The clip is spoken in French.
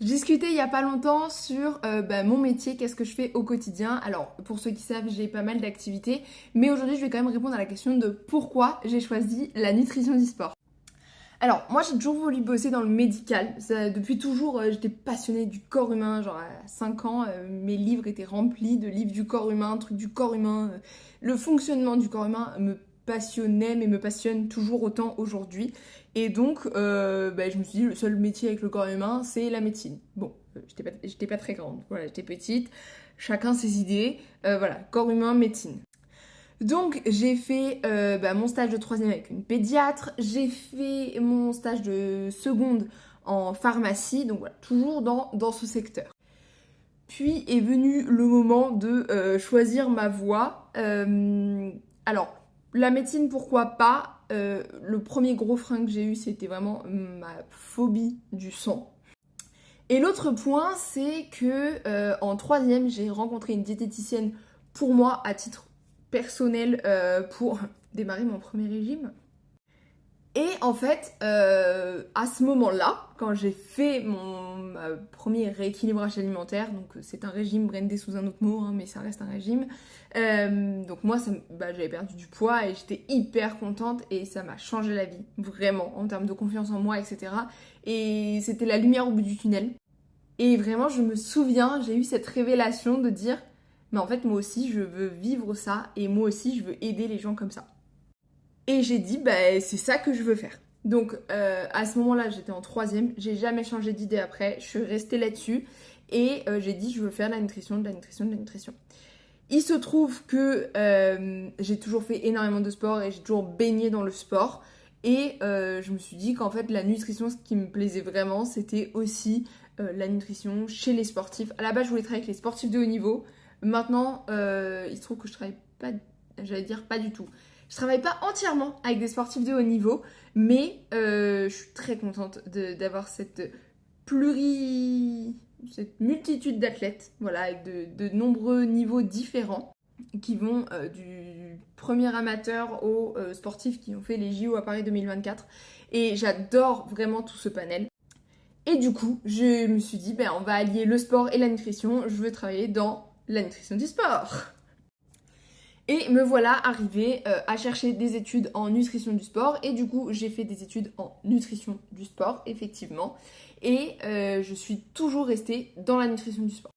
Je discutais il y a pas longtemps sur mon métier, qu'est-ce que je fais au quotidien. Alors, pour ceux qui savent, j'ai pas mal d'activités, mais aujourd'hui, je vais quand même répondre à la question de pourquoi j'ai choisi la nutrition e-sport. Alors, moi, j'ai toujours voulu bosser dans le médical. Depuis toujours, j'étais passionnée du corps humain. Genre, à 5 ans, mes livres étaient remplis de livres du corps humain, trucs du corps humain. Le fonctionnement du corps humain me passionnait, mais me passionne toujours autant aujourd'hui. Et donc, je me suis dit, le seul métier avec le corps humain, c'est la médecine. Bon, j'étais pas très grande. Voilà, j'étais petite. Chacun ses idées. Voilà, corps humain, médecine. Donc j'ai fait mon stage de troisième avec une pédiatre, j'ai fait mon stage de seconde en pharmacie, donc voilà, toujours dans ce secteur. Puis est venu le moment de choisir ma voie. Alors, la médecine, pourquoi pas. Le premier gros frein que j'ai eu, c'était vraiment ma phobie du sang. Et l'autre point, c'est que en troisième, j'ai rencontré une diététicienne pour moi à titre personnel pour démarrer mon premier régime. Et en fait, à ce moment-là, quand j'ai fait mon premier rééquilibrage alimentaire, donc c'est un régime brandé sous un autre mot, hein, mais ça reste un régime. Donc moi, j'avais perdu du poids et j'étais hyper contente et ça m'a changé la vie, vraiment, en termes de confiance en moi, etc. Et c'était la lumière au bout du tunnel. Et vraiment, je me souviens, j'ai eu cette révélation de dire, mais en fait, moi aussi, je veux vivre ça et moi aussi, je veux aider les gens comme ça. Et j'ai dit, c'est ça que je veux faire. Donc, à ce moment-là, j'étais en troisième, j'ai jamais changé d'idée après, je suis restée là-dessus et j'ai dit, je veux faire de la nutrition, de la nutrition, de la nutrition. Il se trouve que j'ai toujours fait énormément de sport et j'ai toujours baigné dans le sport. Et je me suis dit qu'en fait, la nutrition, ce qui me plaisait vraiment, c'était aussi la nutrition chez les sportifs. À la base, je voulais travailler avec les sportifs de haut niveau. Maintenant, il se trouve que je travaille pas, j'allais dire pas du tout. Je travaille pas entièrement avec des sportifs de haut niveau, mais je suis très contente d'avoir cette multitude d'athlètes, voilà, avec de nombreux niveaux différents, qui vont du premier amateur aux sportifs qui ont fait les JO à Paris 2024. Et j'adore vraiment tout ce panel. Et du coup, je me suis dit, on va allier le sport et la nutrition. Je veux travailler dans la nutrition du sport. Et me voilà arrivée à chercher des études en nutrition du sport. Et du coup, j'ai fait des études en nutrition du sport, effectivement. Et je suis toujours restée dans la nutrition du sport.